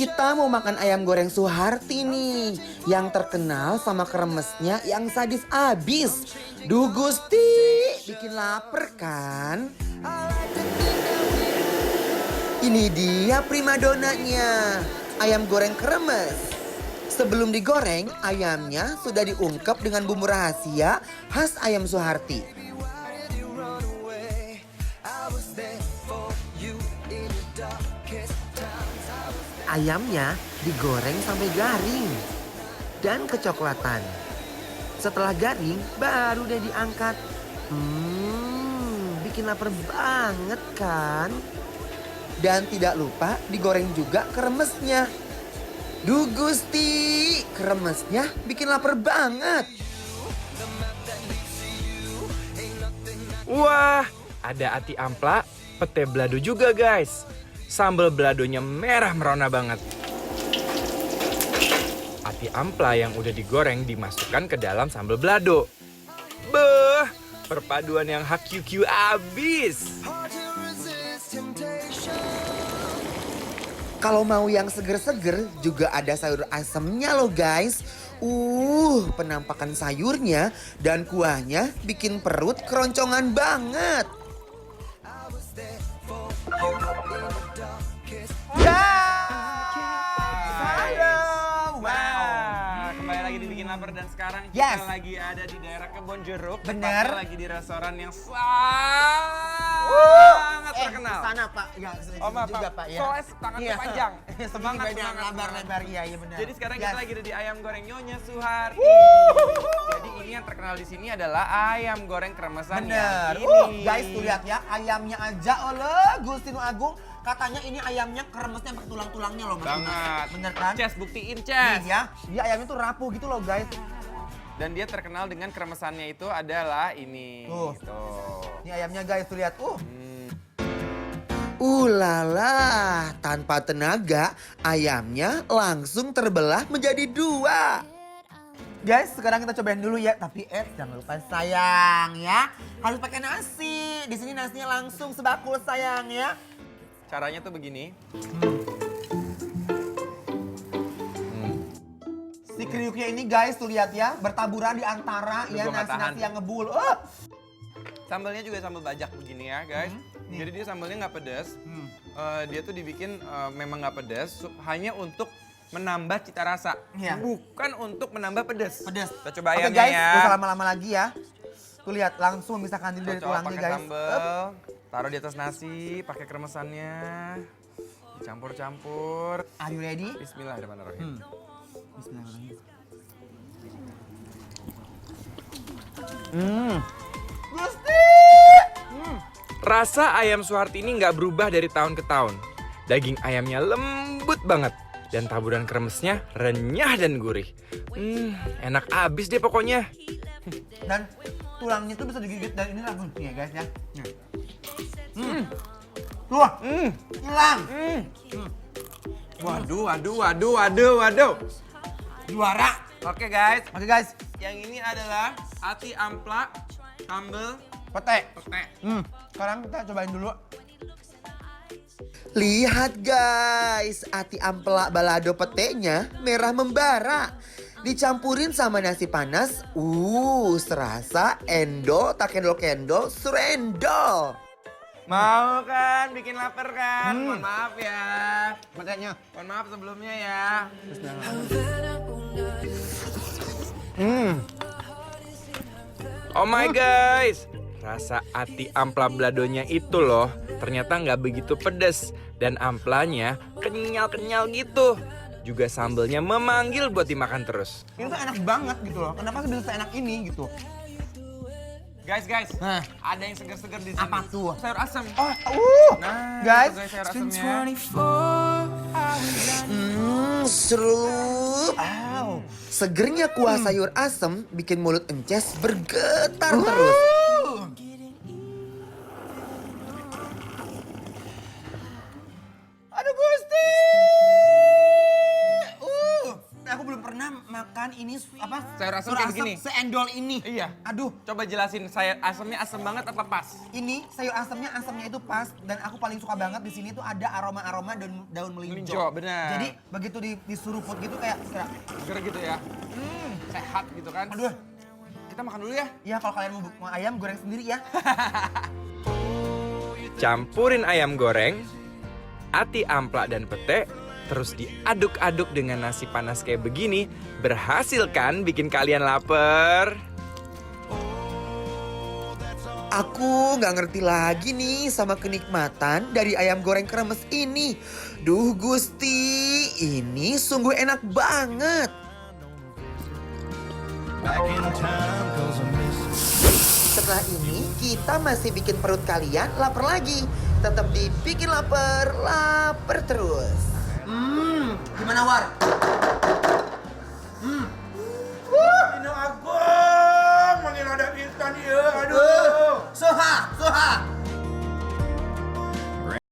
Kita mau makan ayam goreng Suharti nih, yang terkenal sama kremesnya yang sadis abis. Duh Gusti, bikin lapar kan? Ini dia primadonanya, ayam goreng kremes. Sebelum digoreng, ayamnya sudah diungkep dengan bumbu rahasia khas ayam Suharti. Ayamnya digoreng sampai garing dan kecoklatan. Setelah garing, baru deh diangkat. Bikin lapar banget kan? Dan tidak lupa digoreng juga kremesnya. Duh Gusti, kremesnya bikin lapar banget. Wah, ada ati ampla, pete balado juga guys. Sambal beladonya merah merona banget. Ati ampla yang udah digoreng dimasukkan ke dalam sambal belado. Beuh, perpaduan yang hakyukyu abis. Kalau mau yang seger-seger juga ada sayur asemnya loh guys. Penampakan sayurnya dan kuahnya bikin perut keroncongan banget. Kembali lagi dibikin lapar dan sekarang Yes. kita lagi ada di daerah Kebon Jeruk. Bener. Tepatnya lagi di restoran yang sangat terkenal. Sana Pak, ya Oh maaf juga Pak, Pak ya. soalnya tangannya panjang. Semangat, semangat. lebar-lebar, iya benar. Jadi sekarang kita lagi ada di ayam goreng Nyonya Suharti. Jadi ini yang terkenal di sini adalah ayam goreng kremesan Bener. yang ini. Guys tuh lihat ya, ayamnya aja oleh Gusti Nu Agung. Katanya ini ayamnya kremesnya pakai tulang-tulangnya loh Mas. Banget. Bener kan? Ces, buktiin Nih Ces. ya, dia ayamnya tuh rapuh gitu loh guys. Dan dia terkenal dengan kremesannya itu adalah ini. Tuh. Tuh. Ini ayamnya guys tuh lihat. Hmm. Ulala, tanpa tenaga ayamnya langsung terbelah menjadi dua. Guys, sekarang kita cobain dulu ya. Tapi jangan lupa sayang ya, harus pakai nasi. Di sini nasinya langsung sebakul sayang ya. Caranya tuh begini. Si kriuknya ini guys tuh lihat ya, bertaburan di antara Aduh, ya gua nggak tahan. nasi-nasi yang ngebul. Sambalnya juga sambal bajak begini ya guys. Nih. Jadi dia sambalnya nggak pedas. Dia tuh dibikin memang nggak pedas, hanya untuk menambah cita rasa. Iya. Bukan untuk menambah pedas. Pedas. Kita coba Oke ayamnya guys, ya. gak usah lama-lama lagi ya. Tuh lihat langsung memisahkan diri dari Cocok tulangnya pakai guys. sambal. Taruh di atas nasi, pakai kremesannya. Campur-campur. Are you ready? Bismillahirrahmanirrahim. Bismillahirrahmanirrahim. Gusti! Rasa ayam Suharti ini nggak berubah dari tahun ke tahun. Daging ayamnya lembut banget. Dan taburan kremesnya renyah dan gurih. Enak abis deh pokoknya. Dan tulangnya tuh bisa digigit dan ini langsung nih ya guys ya. Tuh, hilang. Waduh. Juara. Oke guys, Oke guys, yang ini adalah ati ampla sambal pete. pete. Sekarang kita cobain dulu. Lihat guys, ati ampela balado petenya merah membara. Dicampurin sama nasi panas, serasa endo, tak kendol-kendol, surendo. Mau kan bikin lapar kan? Mohon maaf ya. Petenya. Mohon maaf sebelumnya ya. Oh my guys, rasa ati ampla beladonya itu loh ternyata nggak begitu pedas dan amplanya kenyal-kenyal gitu. Juga sambelnya memanggil buat dimakan terus. Ini tuh enak banget gitu loh. Kenapa sih bisa seenak ini gitu? Guys, Nah. ada yang segar-segar di sini. Apa tuh? Sayur asem. Nah, guys. itu sayur asemnya. Seru. Segernya kuah sayur asem bikin mulut ences bergetar terus. Aduh Gusti. Aku belum pernah makan ini apa? Sayur asem kayak gini? Seendol ini. Iya. Aduh, Coba jelasin, saya asemnya asem banget apa pas? ini sayur asemnya itu pas dan aku paling suka banget di sini tuh ada aroma-aroma daun melinjo. Melinjo, benar. Jadi begitu disuruput gitu kayak Seger gitu ya. Sehat gitu kan. aduh. Kita makan dulu ya. Ya kalau kalian mau ayam goreng sendiri ya. Campurin ayam goreng, ati ampla dan pete, terus diaduk-aduk dengan nasi panas kayak begini. Berhasil kan bikin kalian lapar? Aku nggak ngerti lagi nih sama kenikmatan dari ayam goreng kremes ini. Duh Gusti, ini sungguh enak banget. Setelah ini kita masih bikin perut kalian lapar lagi. Tetap dibikin lapar terus. Gimana War?